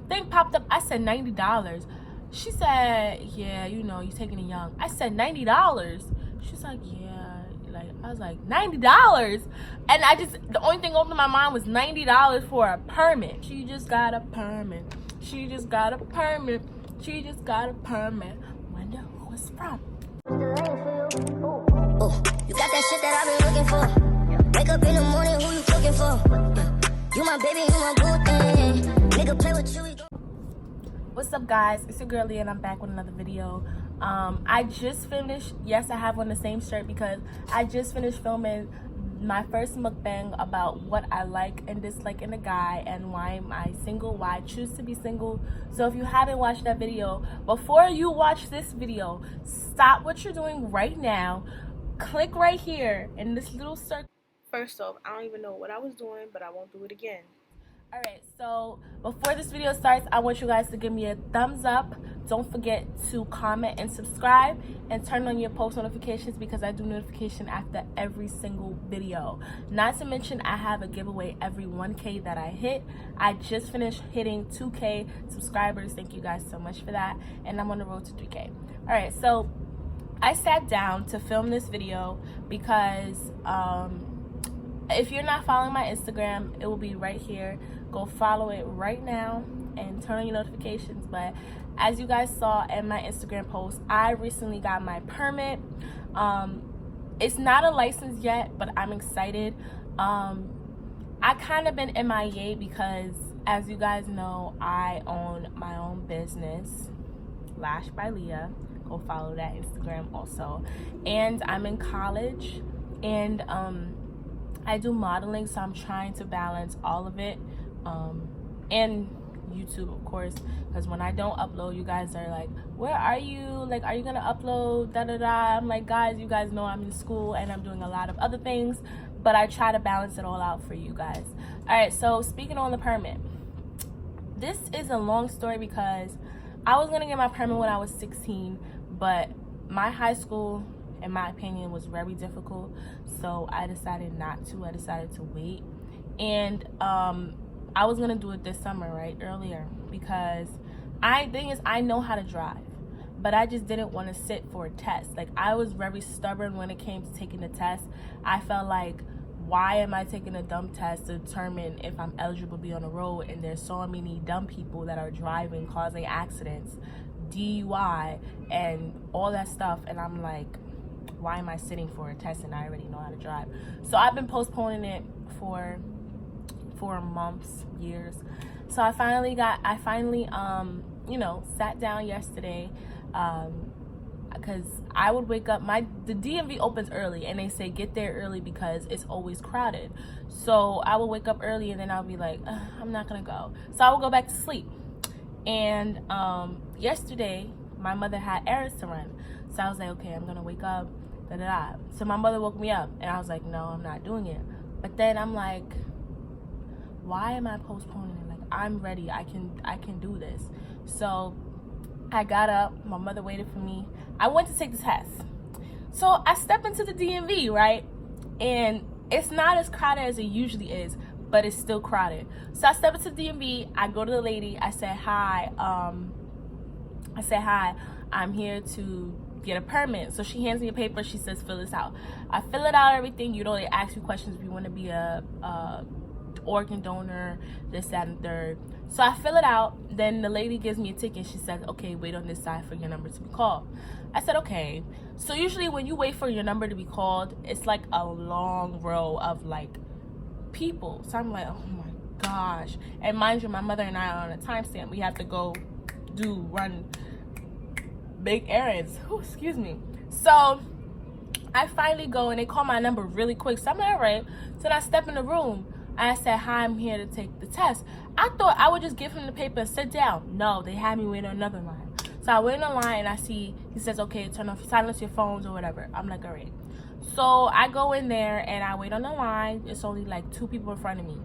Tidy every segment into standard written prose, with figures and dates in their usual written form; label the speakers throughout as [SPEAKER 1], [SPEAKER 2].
[SPEAKER 1] thing popped up. I said $90. She said, yeah, you know, you're taking it young. I said $90. She's like, yeah. Like, I was like, $90? And the only thing open in my mind was $90 for a permit. She just got a permit. She just got a permit. She just got a permit. Wonder who it's from.
[SPEAKER 2] Oh, you got that shit that I've been looking for. Wake up in the morning, who you cooking for? You my baby, you my good thing. Nigga play with you.
[SPEAKER 1] What's up, guys? It's your girl Leah, and I'm back with another video. I just finished, yes, I have on the same shirt because I just finished filming my first mukbang about what I like and dislike in a guy and why am I single, why I choose to be single. So if you haven't watched that video, before you watch this video, stop what you're doing right now, click right here in this little circle. First off, I don't even know what I was doing, but I won't do it again. Alright, so before this video starts, I want you guys to give me a thumbs up. Don't forget to comment and subscribe and turn on your post notifications because I do notification after every single video. Not to mention, I have a giveaway every 1K that I hit. I just finished hitting 2K subscribers. Thank you guys so much for that. And I'm on the road to 3K. Alright, so I sat down to film this video because if you're not following my Instagram, it will be right here. Go follow it right now and turn on your notifications. But as you guys saw in my Instagram post, I recently got my permit. It's not a license yet, but I'm excited. I kind of been MIA because, as you guys know, I own my own business, Lash by Leah. Go follow that Instagram also. And I'm in college, and I do modeling, so I'm trying to balance all of it, and YouTube, of course, because when I don't upload, you guys are like, where are you? Like, are you gonna upload? Da da da. I'm like, guys, you guys know I'm in school and I'm doing a lot of other things, but I try to balance it all out for you guys. All right, so speaking on the permit, this is a long story because I was gonna get my permit when I was 16, but my high school, in my opinion, was very difficult, so I decided not to. I decided to wait, and I was gonna do it this summer, right, earlier, because I know how to drive, but I just didn't want to sit for a test. Like, I was very stubborn when it came to taking the test. I felt like, why am I taking a dumb test to determine if I'm eligible to be on the road, and there's so many dumb people that are driving, causing accidents, DUI, and all that stuff, and I'm like, why am I sitting for a test and I already know how to drive? So I've been postponing it for months, years. So I finally you know, sat down yesterday, because I would wake up, the DMV opens early, and they say get there early because it's always crowded. So I would wake up early, and then I'll be like, I'm not gonna go. So I would go back to sleep. And yesterday my mother had errands to run, so I was like, okay, I'm gonna wake up, da da da. So my mother woke me up, and I was like, no, I'm not doing it. But then I'm like, why am I postponing it? Like, I'm ready, I can do this. So I got up, my mother waited for me. I went to take the test. So I step into the DMV, right? And it's not as crowded as it usually is, but it's still crowded. So I step into the DMV, I go to the lady, I said, hi, I'm here to get a permit. So she hands me a paper, she says, fill this out. I fill it out, everything, you know, they ask you questions if you want to be a organ donor, this, that, and third. So I fill it out, then the lady gives me a ticket. She says, okay, wait on this side for your number to be called. I said, okay. So usually when you wait for your number to be called, it's like a long row of like people. So I'm like, oh my gosh. And mind you, my mother and I are on a timestamp. We have to go run big errands. Ooh, excuse me. So I finally go, and they call my number really quick. So I'm like, all right. So then I step in the room. I said, hi, I'm here to take the test. I thought I would just give him the paper and sit down. No, they had me wait on another line. So I wait in the line, and I see, he says, okay, silence your phones or whatever. I'm like, all right. So I go in there, and I wait on the line. It's only like 2 people in front of me.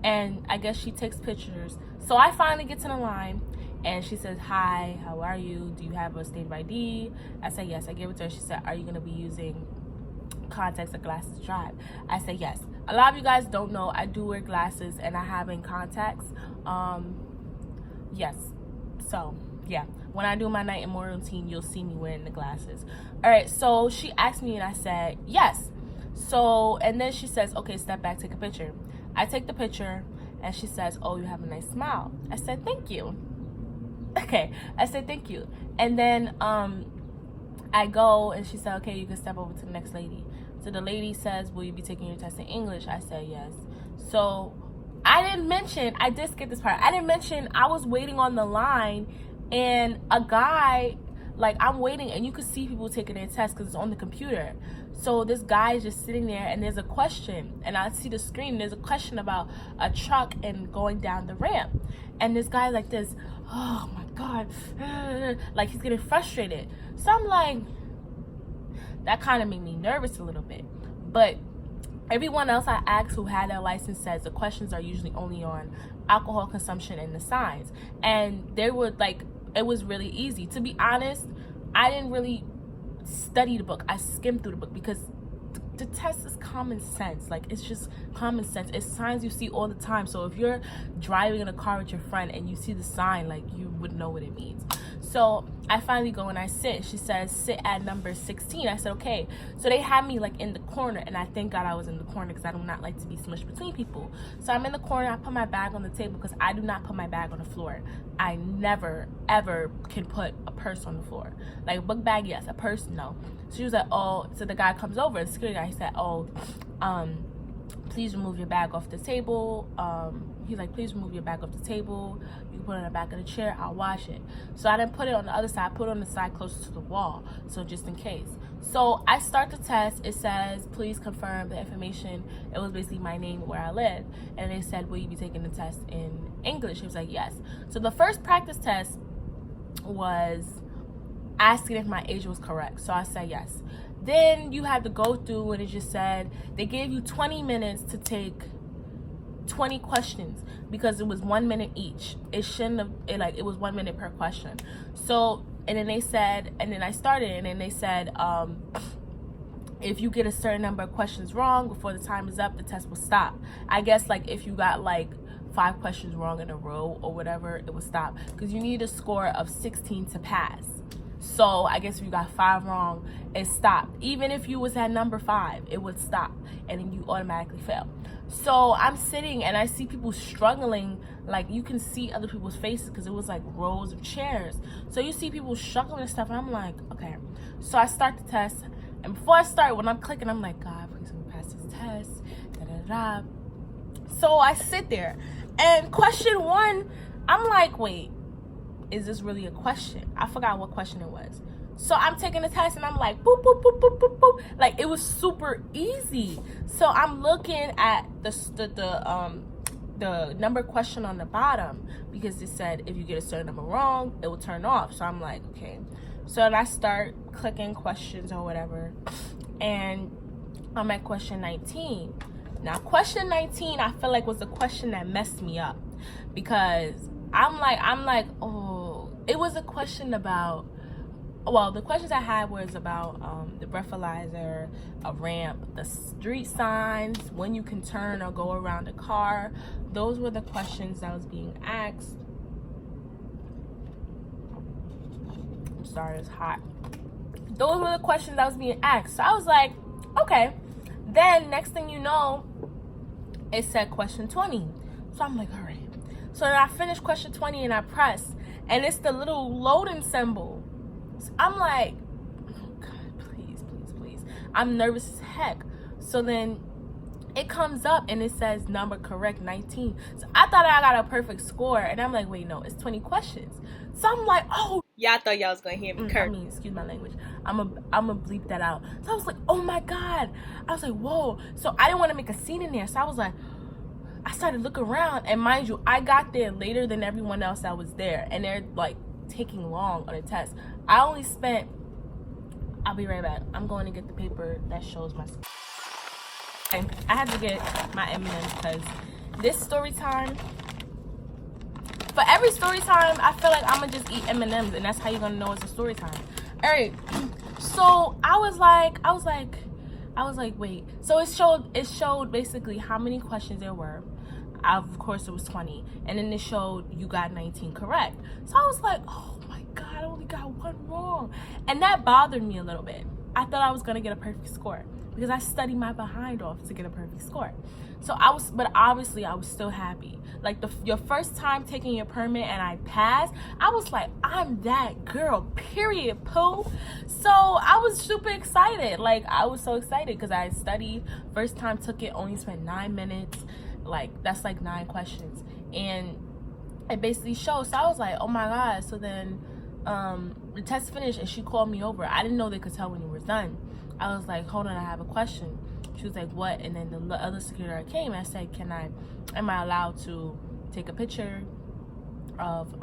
[SPEAKER 1] And I guess she takes pictures. So I finally get to the line, and she says, hi, how are you? Do you have a state of ID? I said, yes. I gave it to her. She said, are you going to be using contacts or glasses to drive? I said, yes. A lot of you guys don't know, I do wear glasses, and I have in contacts. Yes. So, yeah. When I do my night and morning routine, you'll see me wearing the glasses. All right, so she asked me and I said, yes. So, and then she says, okay, step back, take a picture. I take the picture and she says, oh, you have a nice smile. I said, thank you. Okay, I said, thank you. And then I go and she said, okay, you can step over to the next lady. So the lady says, will you be taking your test in English? I said, yes. So I did skip this part. I didn't mention I was waiting on the line and a guy, like I'm waiting and you could see people taking their test because it's on the computer. So this guy is just sitting there and there's a question and I see the screen. There's a question about a truck and going down the ramp. And this guy like this, oh my God, like he's getting frustrated. So I'm like, that kind of made me nervous a little bit. But everyone else I asked who had their license says the questions are usually only on alcohol consumption and the signs. And they were like, it was really easy. To be honest, I didn't really study the book. I skimmed through the book because the test is common sense. Like, it's just common sense. It's signs you see all the time. So if you're driving in a car with your friend and you see the sign, like, you would know what it means. So I finally go and I sit. She says, sit at number 16. I said, okay. So they had me like in the corner, and I thank God I was in the corner because I do not like to be smushed between people. So I'm in the corner. I put my bag on the table because I do not put my bag on the floor. I never, ever can put a purse on the floor. Like a book bag, yes. A purse, no. So she was like, oh, so the guy comes over, the security guy, he said, oh, please remove your bag off the table. He's like, please remove your bag off the table. You can put it on the back of the chair. I'll wash it. So I didn't put it on the other side. I put it on the side closer to the wall. So just in case. So I start the test. It says, please confirm the information. It was basically my name, where I live. And they said, will you be taking the test in English? He was like, yes. So the first practice test was asking if my age was correct. So I said yes. Then you had to go through, and it just said they gave you 20 minutes to take 20 questions because it was 1 minute each. It shouldn't have, it was 1 minute per question. So, and then they said, and then I started, and then they said, if you get a certain number of questions wrong before the time is up, the test will stop. I guess like if you got like 5 questions wrong in a row or whatever, it would stop because you need a score of 16 to pass. So I guess if you got 5 wrong, it stopped. Even if you was at number 5, it would stop and then you automatically fail. So I'm sitting and I see people struggling. Like, you can see other people's faces because it was like rows of chairs. So you see people struggling and stuff, and I'm like, okay. So I start the test, and before I start, when I'm clicking, I'm like, God, please let me pass this test. Da da da. So I sit there, and question 1, I'm like, wait, is this really a question? I forgot what question it was. So I'm taking the test and I'm like, boop, boop, boop, boop, boop, boop. Like, it was super easy. So I'm looking at the number question on the bottom because it said if you get a certain number wrong, it will turn off. So I'm like, okay. So then I start clicking questions or whatever. And I'm at question 19. Now, question 19, I feel like was the question that messed me up because I'm like, oh, it was a question about, well, the questions I had was about the breathalyzer, a ramp, the street signs, when you can turn or go around a car. Those were the questions that was being asked. I'm sorry, it's hot. Those were the questions that was being asked. So I was like, okay. Then next thing you know, it said question 20. So I'm like, all right. So then I finished question 20 and I press, and it's the little loading symbol. So I'm like, oh God, please, please, please. I'm nervous as heck. So then it comes up and it says number correct 19. So I thought I got a perfect score, and I'm like, wait, no, it's 20 questions. So I'm like, oh,
[SPEAKER 3] Y'all thought y'all was gonna hear me curse.
[SPEAKER 1] I mean, excuse my language. I'm a bleep that out. So I was like, oh my God. I was like, whoa. So I didn't want to make a scene in there. So I was like, I started looking around, and mind you, I got there later than everyone else that was there, and they're like taking long on the test. I only spent, I'll be right back. I'm going to get the paper that shows my score. Okay, I had to get my M&Ms because this story time, for every story time, I feel like I'm gonna just eat M&Ms, and that's how you're gonna know it's a story time. All right, so I was like, wait. So it showed basically how many questions there were. of course it was 20, and then it showed you got 19 correct. So I was like, oh my god, I only got one wrong, and that bothered me a little bit. I thought I was gonna get a perfect score because I studied my behind off to get a perfect score. So but obviously I was still happy. Like your first time taking your permit and I passed, I was like, I'm that girl, period, poo. So I was super excited. Like, I was so excited because I studied. First time took it, only spent 9 minutes. Like, that's like 9 questions. And it basically showed. So I was like, oh my God. So then the test finished and she called me over. I didn't know they could tell when you were done. I was like, hold on, I have a question. She was like, what? And then the other security guard came and I said, am I allowed to take a picture of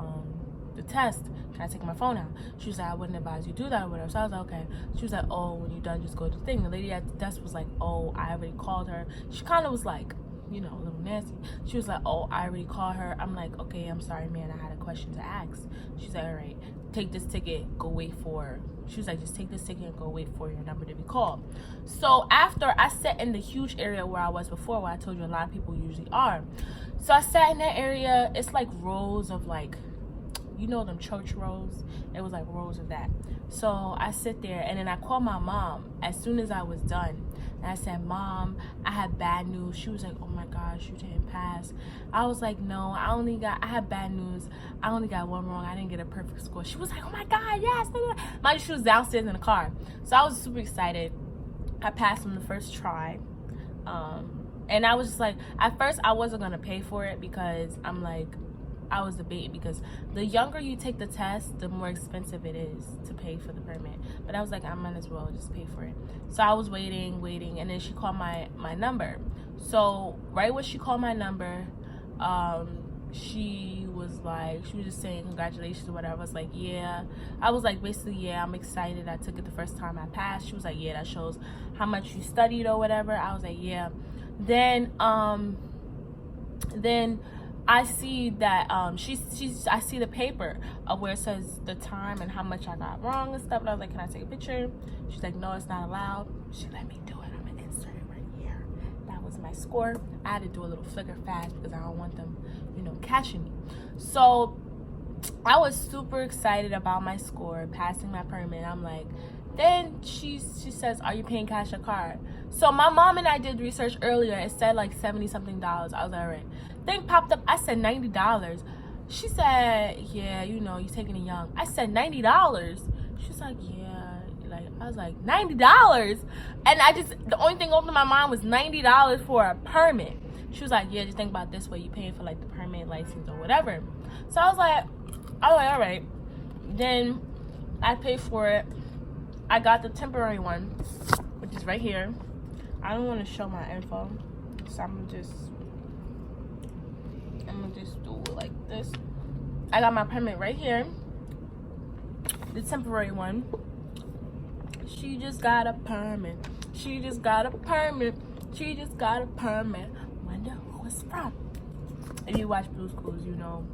[SPEAKER 1] the test? Can I take my phone out? She was like, I wouldn't advise you do that or whatever. So I was like, okay. She was like, oh, when you're done, just go to the thing. The lady at the desk was like, oh, I already called her. She kind of was like, you know, a little nasty. She was like, oh, I already called her. I'm like, okay, I'm sorry, man, I had a question to ask. She's like, all right, take this ticket, go wait for, she was like, just take this ticket and go wait for your number to be called. So after I sat in the huge area where I was before, where I told you a lot of people usually are. So I sat in that area. It's like rows of, like, you know, them church rows. It was like rows of that. So I sit there and then I called my mom as soon as I was done. And I said, Mom, I had bad news. She was like, oh my gosh, you didn't pass. I was like, no, I had bad news. I only got one wrong. I didn't get a perfect score. She was like, oh my God, yes. Mind you, she was downstairs in the car. So I was super excited. I passed on the first try. And I was just like, at first I wasn't going to pay for it because I'm like, I was debating because the younger you take the test, the more expensive it is to pay for the permit. But I was like, I might as well just pay for it. So I was waiting, and then she called my number. So right when she called my number, she was just saying congratulations or whatever. I was like, yeah. I was like, basically, yeah, I'm excited. I took it the first time I passed. She was like, yeah, that shows how much you studied or whatever. I was like, yeah. Then I see that I see the paper of where it says the time and how much I got wrong and stuff. And I was like, can I take a picture? She's like, no, it's not allowed. She let me do it. I'm gonna insert it right here. That was my score. I had to do a little flicker fast because I don't want them, you know, catching me. So I was super excited about my score, passing my permit. I'm like, then she says, are you paying cash or card? So my mom and I did research earlier. It said like $70-something. I was like, all right. Thing popped up. I said $90. She said, yeah, you know, you taking it young. I said $90. She's like, yeah. Like, I was like, $90? And the only thing open in my mind was $90 for a permit. She was like, yeah, just think about it this way. You paying for like the permit, license, or whatever. So I was like, all right. Then I paid for it. I got the temporary one, which is right here. I don't want to show my info, so I'm gonna just do it like this. I got my permit right here, the temporary one. She just got a permit. She just got a permit. She just got a permit. Wonder who it's from. If you watch Blue's Clues, you know.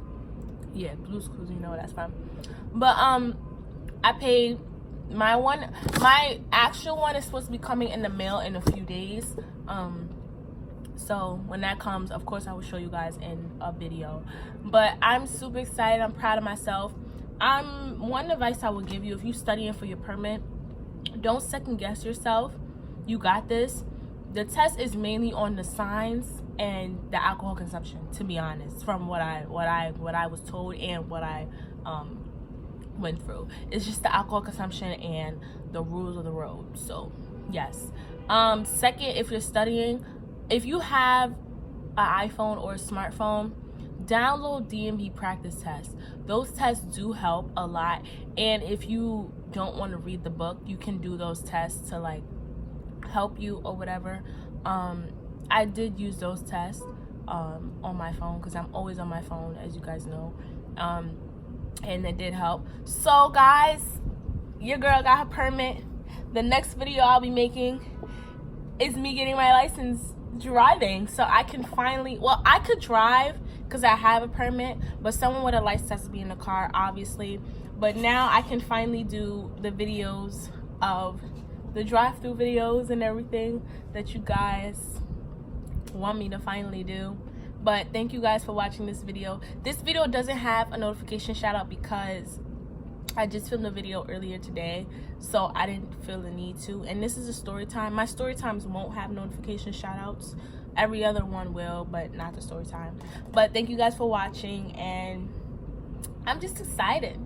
[SPEAKER 1] Yeah, Blue's Clues, you know that's from. But I paid. My actual one is supposed to be coming in the mail in a few days. So when that comes, of course I will show you guys in a video. But I'm super excited. I'm proud of myself. One advice I would give you, if you're studying for your permit, don't second guess yourself. You got this. The test is mainly on the signs and the alcohol consumption, to be honest, from what I was told and what I went through. It's just the alcohol consumption and the rules of the road. So yes. Second, if you're studying, if you have an iPhone or a smartphone, download DMV practice tests. Those tests do help a lot. And if you don't want to read the book, you can do those tests to like help you or whatever. I did use those tests on my phone because I'm always on my phone, as you guys know. And it did help. So guys, your girl got her permit. The next video I'll be making is me getting my license driving, so I can finally, well, I could drive because I have a permit, but someone with a license has to be in the car, obviously. But now I can finally do the videos of the drive-through videos and everything that you guys want me to finally do. But thank you guys for watching this video. This video doesn't have a notification shout out because I just filmed a video earlier today, so I didn't feel the need to. And this is a story time. My story times won't have notification shout outs. Every other one will, but not the story time. But thank you guys for watching, and I'm just excited.